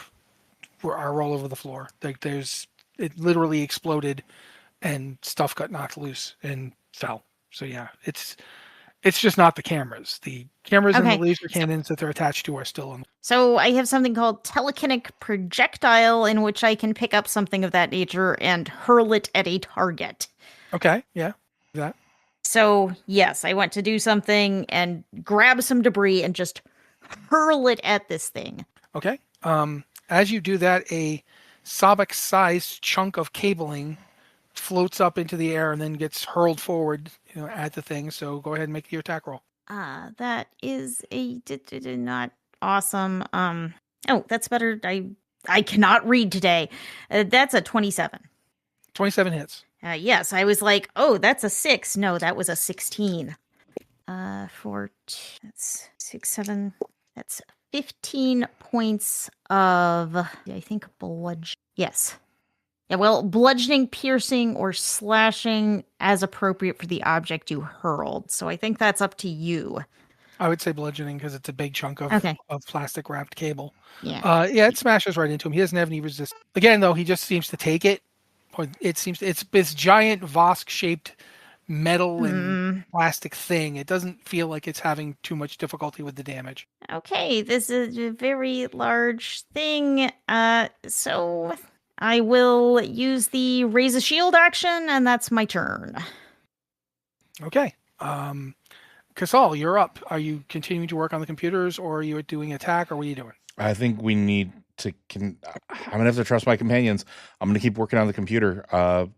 are all over the floor. Like it literally exploded, and stuff got knocked loose and fell. So yeah, it's just not the cameras. The cameras and the laser cannons that they're attached to are still on. So I have something called telekinetic projectile, in which I can pick up something of that nature and hurl it at a target. Okay, yeah, that. So yes, I want to do something and grab some debris and just hurl it at this thing. Okay. As you do that, a Sobok-sized chunk of cabling floats up into the air and then gets hurled forward, at the thing. So go ahead and make your attack roll. That is not awesome. Oh, that's better. I cannot read today. That's a 27. 27 hits. Yes, I was like, oh, that's a 6. No, that was a 16. That's 6, 7. That's 15 points of, I think, bludgeoning. Yes. Yeah, well, bludgeoning, piercing, or slashing as appropriate for the object you hurled. So I think that's up to you. I would say bludgeoning because it's a big chunk of plastic wrapped cable. Yeah. It smashes right into him. He doesn't have any resistance. Again, though, he just seems to take it. It's this giant Vosk shaped metal and plastic thing. It doesn't feel like it's having too much difficulty with the damage. Okay, this is a very large thing. So I will use the raise a shield action, and that's my turn. Okay. Kasal, you're up. Are you continuing to work on the computers, or are you doing attack, or what are you doing? I think we need to. I'm gonna have to trust my companions. I'm gonna keep working on the computer.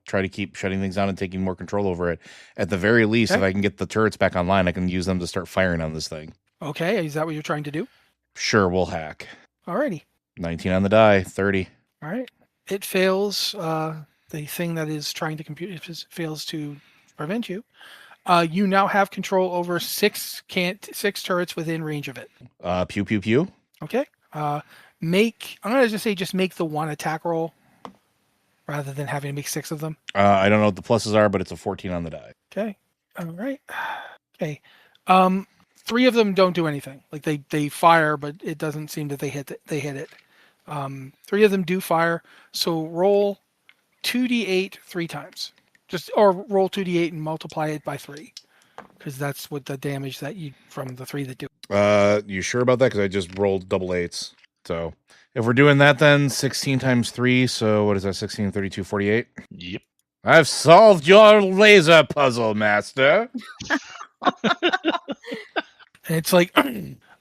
Try to keep shutting things down and taking more control over it. At the very least, if I can get the turrets back online, I can use them to start firing on this thing. Okay, is that what you're trying to do? Sure, we'll hack. Alrighty. 19 on the die. 30. All right. It fails. The thing that is trying to compute fails to prevent you. You now have control over six turrets within range of it. Pew pew pew. Okay. I'm gonna just make the one attack roll rather than having to make 6 of them. I don't know what the pluses are, but it's a 14 on the die. Okay. All right. Okay. 3 of them don't do anything. Like they fire, but it doesn't seem that they hit it. 3 of them do fire. So roll 2d8 3 times. Or roll 2d8 and multiply it by 3. because that's what the damage that you from the 3 that do. You sure about that? Because I just rolled double 8s. So if we're doing that, then 16 times 3. So what is that? 16, 32, 48. Yep. I've solved your laser puzzle, master. And it's like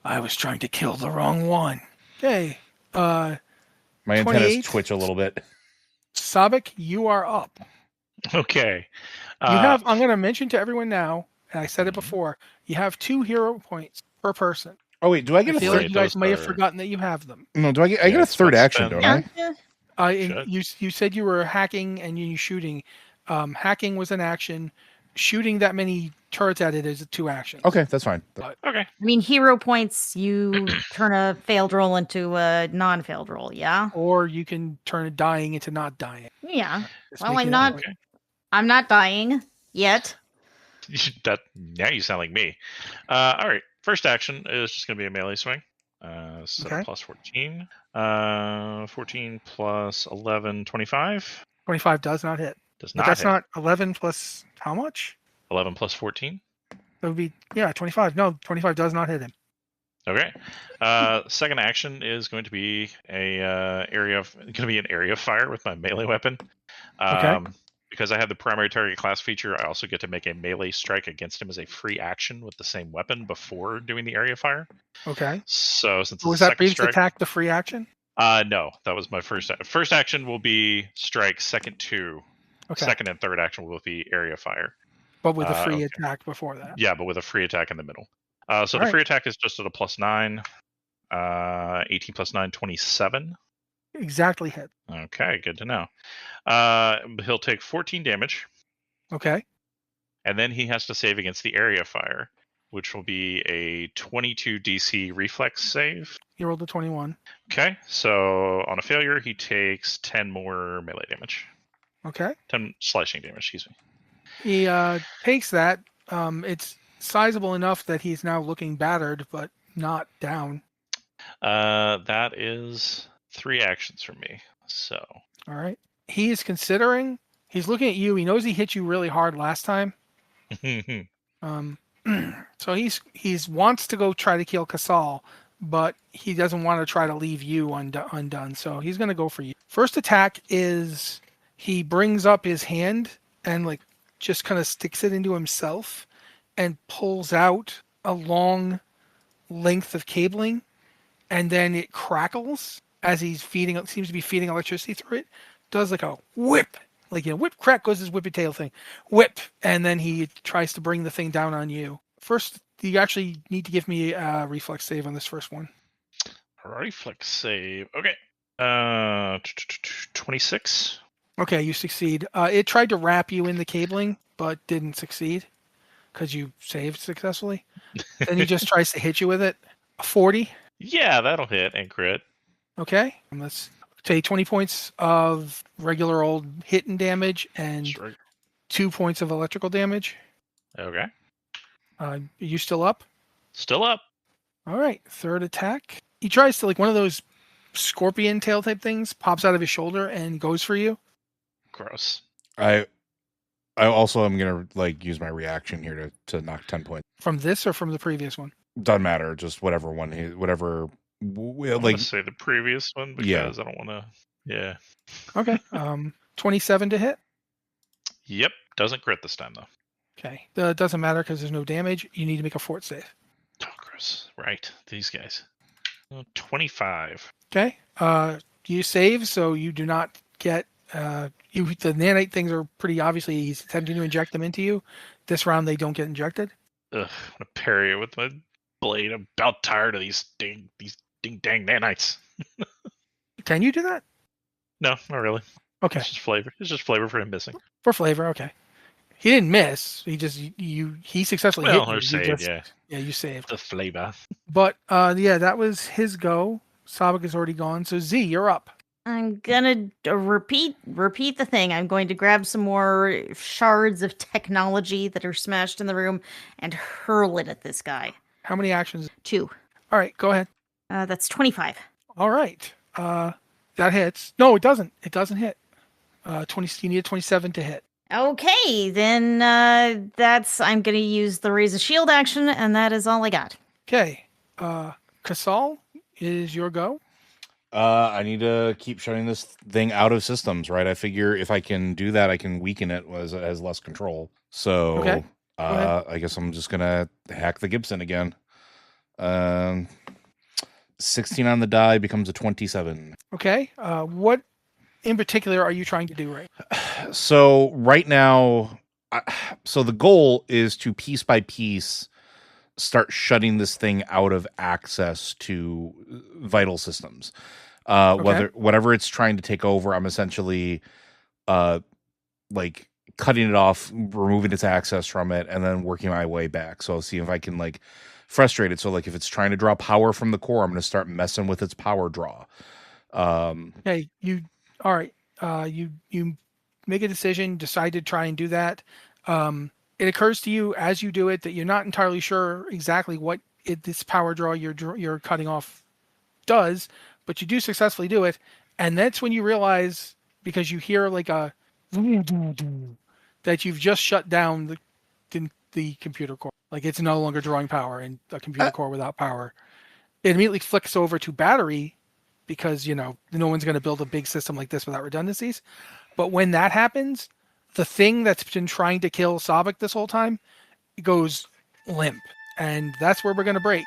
I was trying to kill the wrong one. Okay. My antennas 28. twitch a little bit. Sobok, you are up. Okay. You have. I'm going to mention to everyone now, and I said it before. You have 2 hero points per person. Oh wait, do I get I a feel third? like you guys those may have are- forgotten that you have them. No, do I get? I get Yeah, a third let's action, spend- don't I? Yeah. You said you were hacking and you shooting. Hacking was an action. Shooting that many turrets at it is 2 actions. Okay, that's fine. Okay. I mean, hero points, you turn a failed roll into a non-failed roll, yeah? Or you can turn it dying into not dying. Yeah. Just Well, making I'm that not- point. I'm not dying yet. Now you sound like me. All right. First action is just going to be a melee swing. So Okay. plus 14. 14 plus 11, 25. 25 does not hit. Does But not that's hit. not 11 plus how much? 11 plus 14. That would be 25. No, 25 does not hit him. Okay. Second action is going to be an area of fire with my melee weapon. Okay. Because I have the primary target class feature, I also get to make a melee strike against him as a free action with the same weapon before doing the area of fire. Okay. So since Was it's a that second previous strike, attack the free action? no, that was my first action will be strike. Second Okay. second and third action will be area of fire. But with a free okay. attack before that. Yeah, but with a free attack in the middle. So All the right. free attack is just at a +9. 18 plus 9, 27. Exactly hit. Okay, good to know. He'll take 14 damage, Okay. and then he has to save against the area of fire, which will be a 22 DC reflex save. He rolled a 21. Okay, so on a failure, he takes 10 more melee damage. Okay. 10 slashing damage, excuse me. He takes that. It's sizable enough that he's now looking battered, but not down. That is 3 actions from me. So All right. He is considering. He's looking at you. He knows he hit you really hard last time. So he's wants to go try to kill Casal, but he doesn't want to try to leave you undone. So he's going to go for you. First attack is he brings up his hand and like just kind of sticks it into himself and pulls out a long length of cabling, and then it crackles as he's seems to be feeding electricity through it. Does like a whip. Like, whip, crack goes his whippy tail thing. Whip. And then he tries to bring the thing down on you. First, you actually need to give me a reflex save on this first one. reflex save. Okay. 26. Okay, you succeed. It tried to wrap you in the cabling, but didn't succeed because you saved successfully. Then he just tries to hit you with it. A 40. Yeah, that'll hit and crit. Okay. And let's say 20 points of regular old hitting damage and Sure. 2 points of electrical damage. Okay. Are you still up? Still up. All right, third attack. He tries to, like, one of those scorpion tail type things pops out of his shoulder and goes for you. Gross. I also am gonna use my reaction here to knock 10 points. From this or from the previous one? Doesn't matter, just whatever one whatever. I'm gonna say the previous one because Yeah. I don't want to. Yeah. Okay. 27 to hit. Yep. Doesn't crit this time though. Okay. It doesn't matter because there's no damage. You need to make a fort save. Oh, gross. Right. These guys. 25. Okay. You save, so you do not get. The nanite things are pretty obviously he's attempting to inject them into you. This round they don't get injected. Ugh. I'm gonna parry it with my blade. I'm about tired of these ding dang nanites. Can you do that? No, not really. Okay. It's just flavor. It's just flavor for him missing. For flavor, okay. He didn't miss. He just he successfully hit you. Or You save, just- yeah. Yeah, you saved. The flavor. But yeah, that was his go. Sobok is already gone. So Z, you're up. I'm gonna repeat the thing. I'm going to grab some more shards of technology that are smashed in the room and hurl it at this guy. How many actions? 2. All right, go ahead. That's 25. All right. That hits. No, it doesn't. It doesn't hit. 20. You need a 27 to hit. Okay, then I'm going to use the raise a shield action, and that is all I got. Okay. Kasal, is your go. I need to keep shutting this thing out of systems, right? I figure if I can do that, I can weaken it as it has less control. So, Okay. Go ahead. I guess I'm just gonna hack the Gibson again. 16 on the die becomes a 27. Okay. What in particular are you trying to do right? So right now, so the goal is to piece by piece start shutting this thing out of access to vital systems. Whatever it's trying to take over, I'm essentially like cutting it off, removing its access from it, and then working my way back. So I'll see if I can like frustrate it. So like if it's trying to draw power from the core, I'm going to start messing with its power draw. Okay. All right. You make a decision, decide to try and do that. It occurs to you as you do it that you're not entirely sure exactly what this power draw you're cutting off does, but you do successfully do it, and that's when you realize, because you hear like a that you've just shut down the computer core. Like it's no longer drawing power, and a computer core without power. It immediately flicks over to battery, because no one's going to build a big system like this without redundancies. But when that happens, the thing that's been trying to kill Sobok this whole time goes limp. And that's where we're going to break.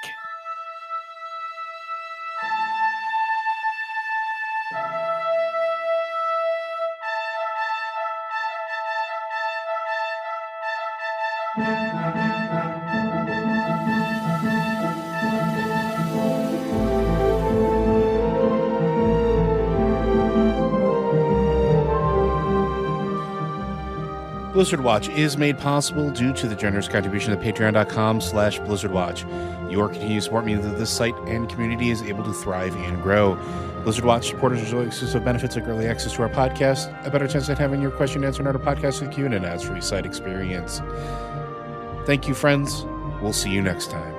Blizzard Watch is made possible due to the generous contribution at patreon.com/blizzardwatch. Your continued support means that this site and community is able to thrive and grow. Blizzard Watch supporters enjoy exclusive benefits like early access to our podcast, a better chance at having your question answered on our podcast with you, and an ads-free site experience. Thank you, friends. We'll see you next time.